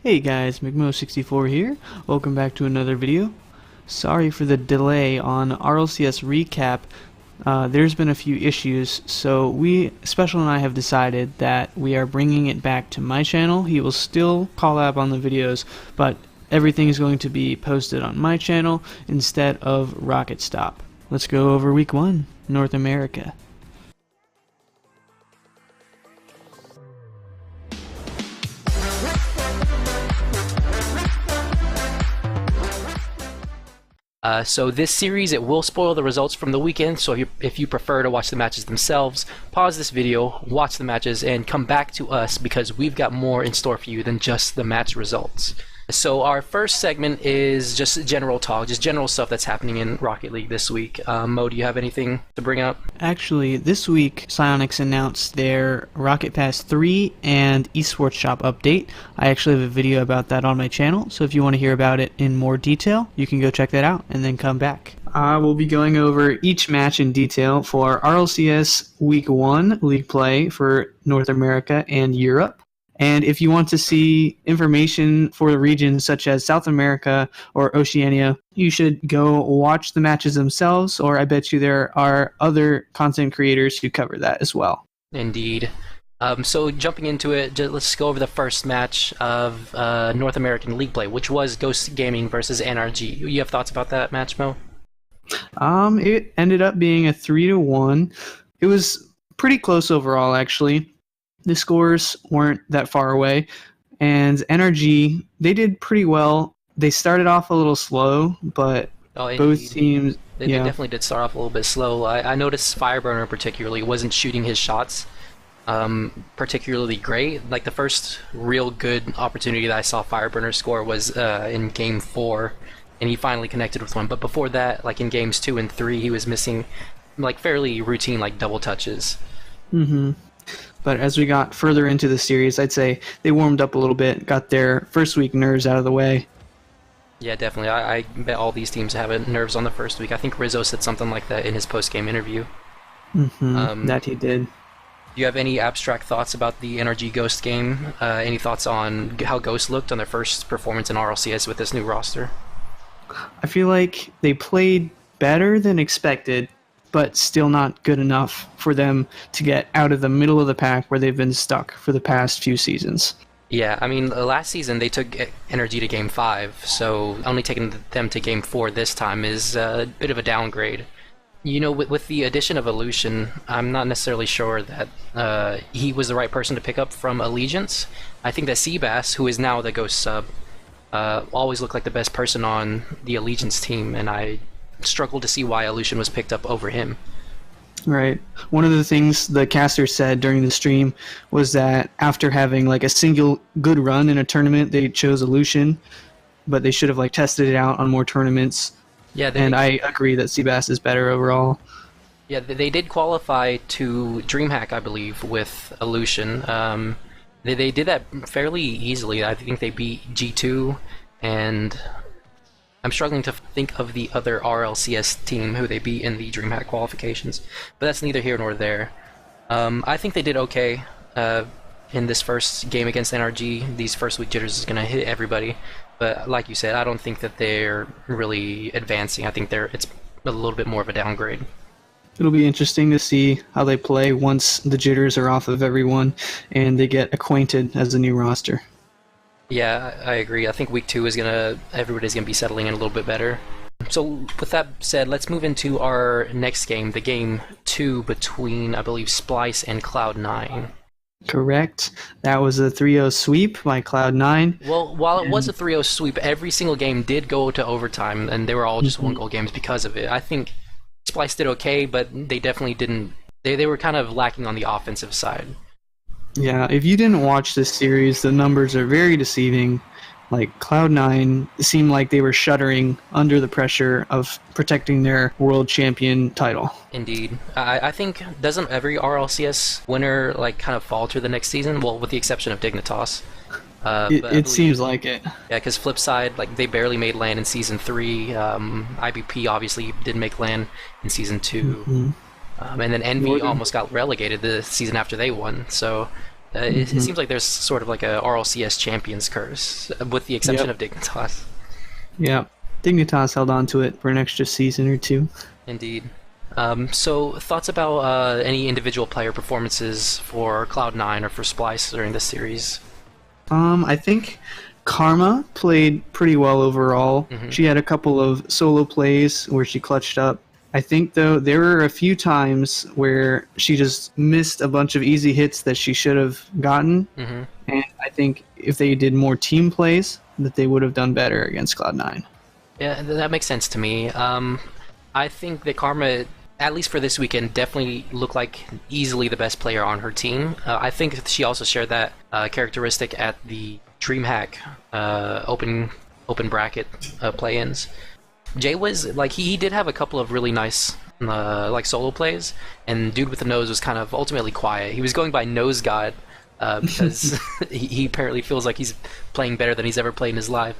Hey guys, McMo64 here. Welcome back to another video. Sorry for the delay on RLCS recap. There's been a few issues, so Special and I have decided that we are bringing it back to my channel. He will still collab on the videos, but everything is going to be posted on my channel instead of Rocket Stop. Let's go over Week 1, North America. So this series, it will spoil the results from the weekend, so if you prefer to watch the matches themselves, pause this video, watch the matches, and come back to us because we've got more in store for you than just the match results. So our first segment is just general talk, just general stuff that's happening in Rocket League this week. Mo, do you have anything to bring up? Actually, this week, Psyonix announced their Rocket Pass 3 and Esports Shop update. I actually have a video about that on my channel, so if you want to hear about it in more detail, you can go check that out and then come back. I will be going over each match in detail for RLCS Week 1 League Play for North America and Europe. And if you want to see information for the regions such as South America or Oceania, you should go watch the matches themselves, or I bet you there are other content creators who cover that as well. Indeed. So jumping into it, let's go over the first match of North American League Play, which was Ghost Gaming versus NRG. You have thoughts about that match, Mo? It ended up being a 3-1. It was pretty close overall, actually. The scores weren't that far away, and NRG, they did pretty well. They started off a little slow, but both teams... They definitely did start off a little bit slow. I noticed Fireburner particularly wasn't shooting his shots particularly great. Like the first real good opportunity that I saw Fireburner score was in Game 4, and he finally connected with one. But before that, like in Games 2 and 3, he was missing like fairly routine like double touches. But as we got further into the series, I'd say they warmed up a little bit, got their first week nerves out of the way. Yeah, definitely. I bet all these teams have nerves on the first week. I think Rizzo said something like that in his post-game interview. That he did. Do you have any abstract thoughts about the NRG Ghost game? Any thoughts on how Ghost looked on their first performance in RLCS with this new roster? I feel like they played better than expected, but still not good enough for them to get out of the middle of the pack where they've been stuck for the past few seasons. Yeah, I mean, last season they took NRG to Game 5, so only taking them to Game 4 this time is a bit of a downgrade. You know, with the addition of Illusion, I'm not necessarily sure that he was the right person to pick up from Allegiance. I think that Seabass, who is now the Ghost sub, always looked like the best person on the Allegiance team, and I struggled to see why Illusion was picked up over him. Right. One of the things the caster said during the stream was that after having like a single good run in a tournament, they chose Illusion, but they should have like tested it out on more tournaments. Yeah, and I agree that Seabass is better overall. Yeah, they did qualify to DreamHack, I believe, with Illusion. They did that fairly easily. I think they beat G2, and I'm struggling to think of the other RLCS team who they beat in the DreamHack qualifications, but that's neither here nor there. I think they did okay in this first game against NRG. These first week jitters is going to hit everybody, but like you said, I don't think that they're really advancing. I think it's a little bit more of a downgrade. It'll be interesting to see how they play once the jitters are off of everyone and they get acquainted as a new roster. Yeah, I agree. I think week 2 is everybody's gonna be settling in a little bit better. So with that said, let's move into our next game, the Game 2 between, I believe, Splice and Cloud9. Correct. That was a 3-0 sweep by Cloud9. Well, while it was a 3-0 sweep, every single game did go to overtime, and they were all just one-goal games because of it. I think Splice did okay, but they definitely didn't... They were kind of lacking on the offensive side. Yeah, if you didn't watch this series, the numbers are very deceiving. Like, Cloud9 seemed like they were shuddering under the pressure of protecting their world champion title. Indeed. I think, doesn't every RLCS winner, like, kind of falter the next season? Well, with the exception of Dignitas. It seems like it. Yeah, because Flipside, like, they barely made land in Season 3. IBP obviously didn't make land in Season 2. And then Envy almost got relegated the season after they won. So It seems like there's sort of like a RLCS champions curse, with the exception of Dignitas. Yeah. Dignitas held on to it for an extra season or two. Indeed. So, thoughts about any individual player performances for Cloud9 or for Splice during this series? I think Karma played pretty well overall. She had a couple of solo plays where she clutched up. I think, though, there were a few times where she just missed a bunch of easy hits that she should have gotten. And I think if they did more team plays, that they would have done better against Cloud9. Yeah, that makes sense to me. I think that Karma, at least for this weekend, definitely looked like easily the best player on her team. I think she also shared that characteristic at the DreamHack open bracket play-ins. Jay was like he did have a couple of really nice like solo plays, and Dude with the Nose was kind of ultimately quiet. He was going by Nose God because he apparently feels like he's playing better than he's ever played in his life.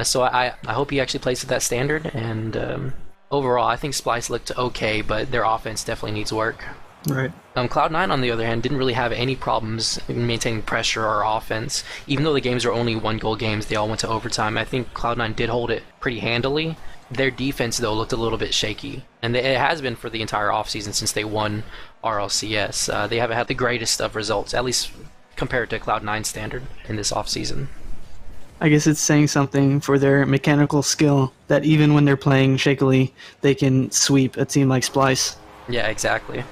So I hope he actually plays to that standard. And overall, I think Splice looked okay, but their offense definitely needs work. Right. Cloud9, on the other hand, didn't really have any problems in maintaining pressure or offense. Even though the games were only 1-goal games, they all went to overtime. I think Cloud9 did hold it pretty handily. Their defense, though, looked a little bit shaky. And it has been for the entire offseason since they won RLCS. They haven't had the greatest of results, at least compared to Cloud9 standard in this offseason. I guess it's saying something for their mechanical skill that even when they're playing shakily, they can sweep a team like Splice. Yeah, exactly.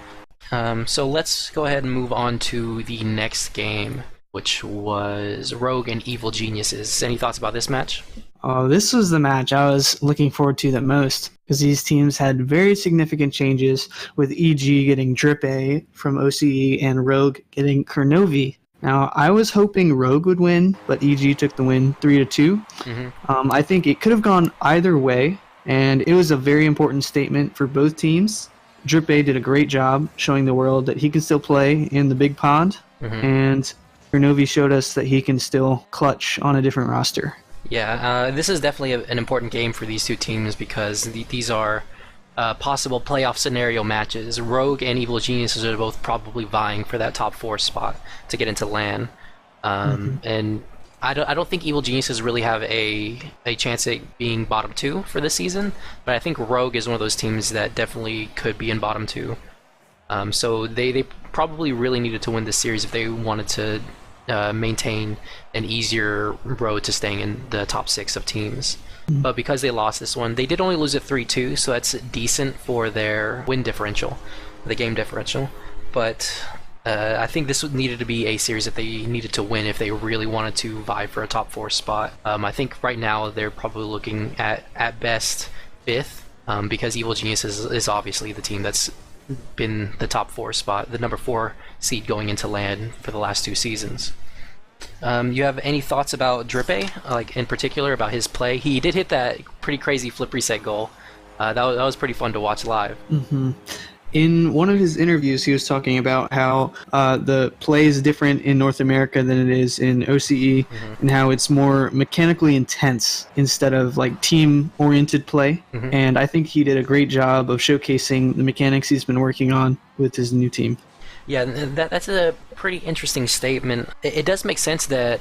So let's go ahead and move on to the next game, which was Rogue and Evil Geniuses. Any thoughts about this match? This was the match I was looking forward to the most, because these teams had very significant changes, with EG getting Drip A from OCE and Rogue getting Kernovi. Now, I was hoping Rogue would win, but EG took the win 3-2. I think it could have gone either way, and it was a very important statement for both teams. Drip A did a great job showing the world that he can still play in the big pond, and Kernovi showed us that he can still clutch on a different roster. Yeah, this is definitely an important game for these two teams because these are possible playoff scenario matches. Rogue and Evil Geniuses are both probably vying for that top 4 spot to get into LAN. And I don't think Evil Geniuses really have a chance at being bottom 2 for this season, but I think Rogue is one of those teams that definitely could be in bottom 2. So they probably really needed to win this series if they wanted to maintain an easier road to staying in the top 6 of teams. But because they lost this one, they did only lose it 3-2, so that's decent for their win differential, the game differential. But I think this needed to be a series that they needed to win if they really wanted to vie for a top 4 spot. I think right now they're probably looking at best 5th, because Evil Geniuses is obviously the team that's been the top 4 spot, the number 4 seed going into LAN for the last 2 seasons. You have any thoughts about Drippe, like in particular about his play? He did hit that pretty crazy flip reset goal. That was pretty fun to watch live. In one of his interviews, he was talking about how the play is different in North America than it is in OCE, and how it's more mechanically intense instead of like team-oriented play. And I think he did a great job of showcasing the mechanics he's been working on with his new team. Yeah, that's a pretty interesting statement. It does make sense that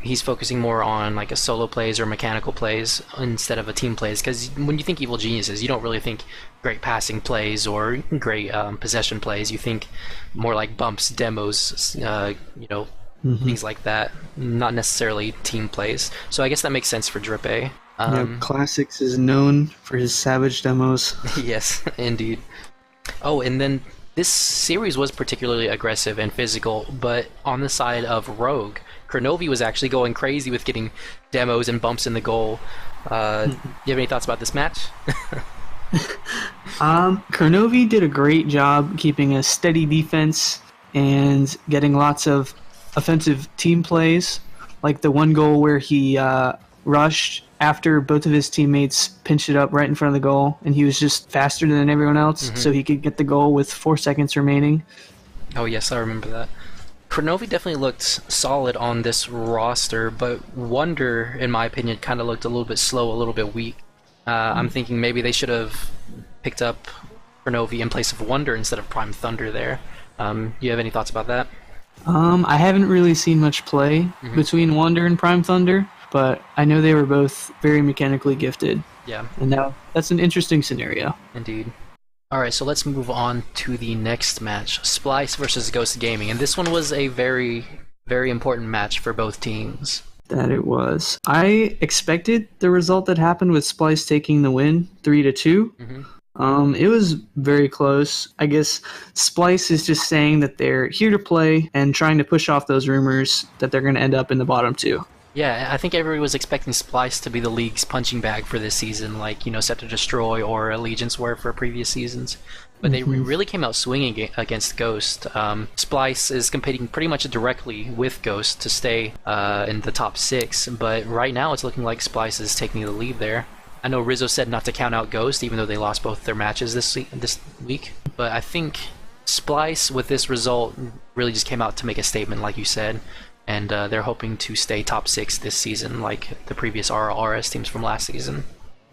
he's focusing more on like a solo plays or mechanical plays instead of a team plays, because when you think Evil Geniuses, you don't really think great passing plays or great possession plays. You think more like bumps, demos, things like that, not necessarily team plays. So I guess that makes sense for Drippe. Classics is known for his savage demos. Yes, indeed. Oh, and then this series was particularly aggressive and physical, but on the side of Rogue, Kernovi was actually going crazy with getting demos and bumps in the goal. You have any thoughts about this match? Kernovi did a great job keeping a steady defense and getting lots of offensive team plays, like the one goal where he rushed after both of his teammates pinched it up right in front of the goal, and he was just faster than everyone else, so he could get the goal with 4 seconds remaining. Oh yes, I remember that. Kernovi definitely looked solid on this roster, but Wonder, in my opinion, kind of looked a little bit slow, a little bit weak. I'm thinking maybe they should have picked up Kernovi in place of Wonder instead of Prime Thunder there. You have any thoughts about that? I haven't really seen much play Mhm. between Wonder and Prime Thunder, but I know they were both very mechanically gifted, Yeah, and now that's an interesting scenario. indeed. All right, so let's move on to the next match, Splice versus Ghost Gaming, and this one was a very, very important match for both teams. That it was. I expected the result that happened with Splice taking the win, 3-2. Mhm. It was very close. I guess Splice is just saying that they're here to play and trying to push off those rumors that they're going to end up in the bottom two. Yeah, I think everybody was expecting Splice to be the league's punching bag for this season, like, Set to Destroy or Allegiance were for previous seasons. But they really came out swinging against Ghost. Splice is competing pretty much directly with Ghost to stay in the top 6, but right now it's looking like Splice is taking the lead there. I know Rizzo said not to count out Ghost, even though they lost both their matches this week. But I think Splice, with this result, really just came out to make a statement, like you said. And they're hoping to stay top 6 this season, like the previous RLCS teams from last season.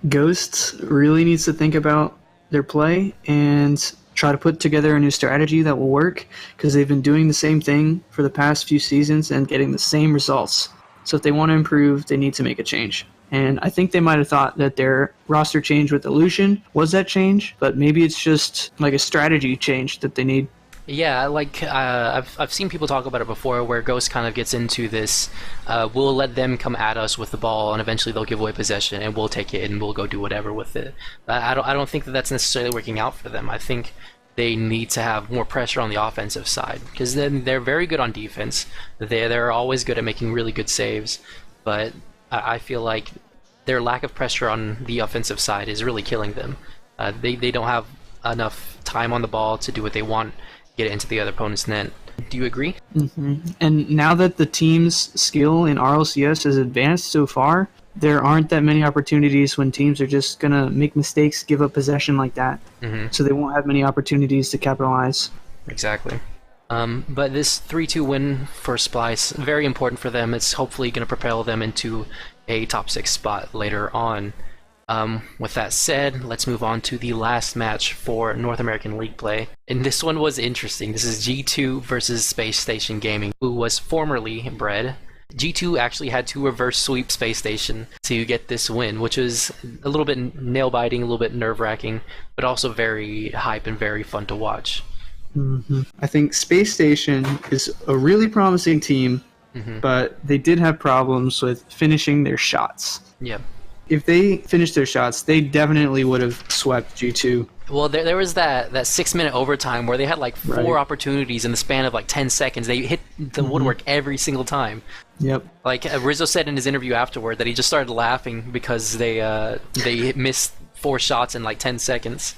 Ghost really needs to think about their play and try to put together a new strategy that will work, because they've been doing the same thing for the past few seasons and getting the same results. So if they want to improve, they need to make a change. And I think they might have thought that their roster change with Illusion was that change, but maybe it's just like a strategy change that they need. Yeah, like I've seen people talk about it before, where Ghost kind of gets into this. We'll let them come at us with the ball, and eventually they'll give away possession, and we'll take it and we'll go do whatever with it. I don't think that that's necessarily working out for them. I think they need to have more pressure on the offensive side, because then they're very good on defense. They're always good at making really good saves, but I feel like their lack of pressure on the offensive side is really killing them. They don't have enough time on the ball to do what they want, get it into the other opponent's net. Do you agree? And now that the team's skill in RLCS has advanced so far, there aren't that many opportunities when teams are just going to make mistakes, give up possession like that. So they won't have many opportunities to capitalize. Exactly. But this 3-2 win for Splice, very important for them. It's hopefully going to propel them into a top 6 spot later on. With that said, let's move on to the last match for North American League play. And this one was interesting. This is G2 versus Space Station Gaming, who was formerly bred. G2 actually had to reverse sweep Space Station to get this win, which was a little bit nail-biting, a little bit nerve-wracking, but also very hype and very fun to watch. I think Space Station is a really promising team, but they did have problems with finishing their shots. Yeah. If they finished their shots, they definitely would have swept G2. Well, there was that 6-minute overtime where they had like 4 opportunities in the span of like 10 seconds. They hit the woodwork every single time. Yep. Like Rizzo said in his interview afterward that he just started laughing because they missed 4 shots in like 10 seconds.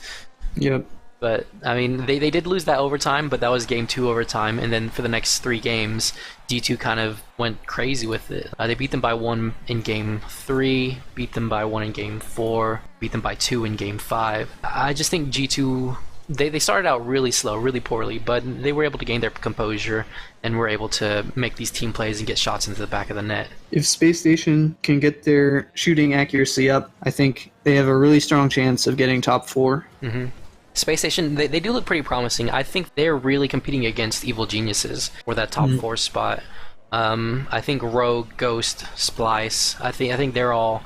Yep. But, I mean, they did lose that overtime, but that was game 2 overtime, and then for the next 3 games, G2 kind of went crazy with it. They beat them by 1 in game 3, beat them by 1 in game 4, beat them by 2 in game 5. I just think G2, they started out really slow, really poorly, but they were able to gain their composure and were able to make these team plays and get shots into the back of the net. If Space Station can get their shooting accuracy up, I think they have a really strong chance of getting top 4. Space Station, they do look pretty promising. I think they're really competing against Evil Geniuses for that top 4 spot. I think Rogue, Ghost, Splice, I think they're all,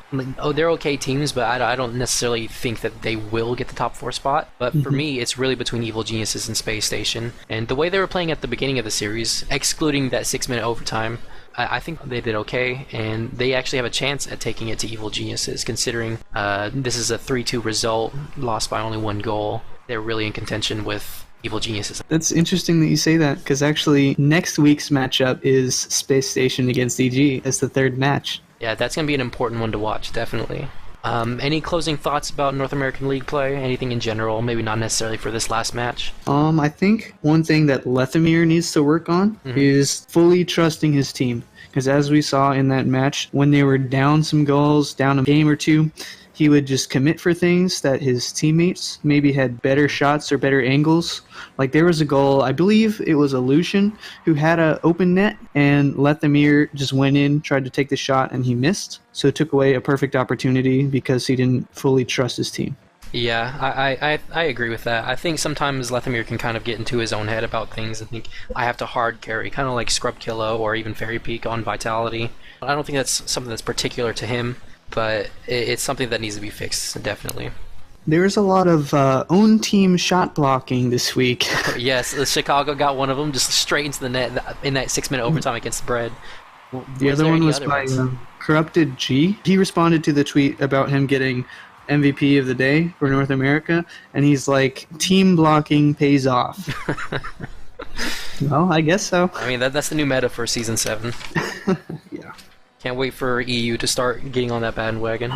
they're okay teams, but I don't necessarily think that they will get the top 4 spot. But for me, it's really between Evil Geniuses and Space Station. And the way they were playing at the beginning of the series, excluding that 6-minute overtime, I think they did okay, and they actually have a chance at taking it to Evil Geniuses, considering this is a 3-2 result, lost by only 1 goal. They're really in contention with Evil Geniuses. That's interesting that you say that, because actually next week's matchup is Space Station against EG as the 3rd match. Yeah, that's going to be an important one to watch, definitely. Any closing thoughts about North American League play? Anything in general? Maybe not necessarily for this last match. I think one thing that Lethamyr needs to work on is fully trusting his team. Because as we saw in that match, when they were down some goals, down a game or 2, he would just commit for things that his teammates maybe had better shots or better angles. Like there was a goal, I believe it was Illusion, who had an open net, and Lethamyr just went in, tried to take the shot, and he missed. So it took away a perfect opportunity because he didn't fully trust his team. Yeah, I agree with that. I think sometimes Lethamyr can kind of get into his own head about things and think, I have to hard carry, kind of like Scrub Kilo or even Fairy Peak on Vitality. I don't think that's something that's particular to him, but it's something that needs to be fixed, definitely. There's a lot of own team shot blocking this week. Yes, the Chicago got one of them just straight into the net in that 6-minute overtime against the Bread. The other one was by Corrupted G. He responded to the tweet about him getting MVP of the day for North America, and he's like, team blocking pays off. Well, I guess so. I mean, that's the new meta for Season 7. Yeah. Can't wait for EU to start getting on that bandwagon.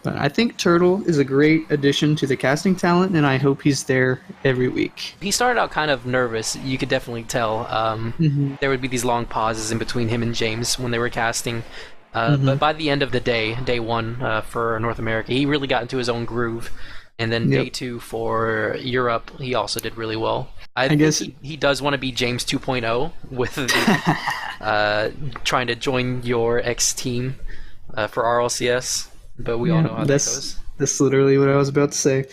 But I think Turtle is a great addition to the casting talent, and I hope he's there every week. He started out kind of nervous. You could definitely tell. There would be these long pauses in between him and James when they were casting. But by the end of the day one for North America, he really got into his own groove. And then day 2 for Europe, he also did really well. I guess he does want to be James 2.0 with the, trying to join your ex-team for RLCS. But we all know how that goes. That's literally what I was about to say.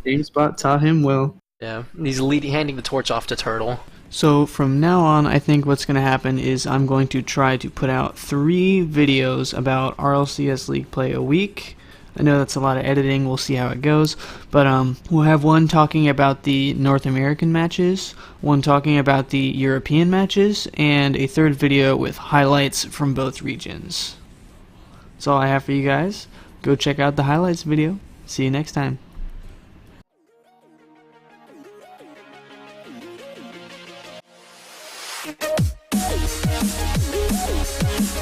GameSpot taught him well. Yeah, he's handing the torch off to Turtle. So from now on, I think what's going to happen is I'm going to try to put out 3 videos about RLCS League play a week. I know that's a lot of editing, we'll see how it goes. But we'll have one talking about the North American matches, one talking about the European matches, and a third video with highlights from both regions. That's all I have for you guys. Go check out the highlights video. See you next time. We'll be right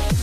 back.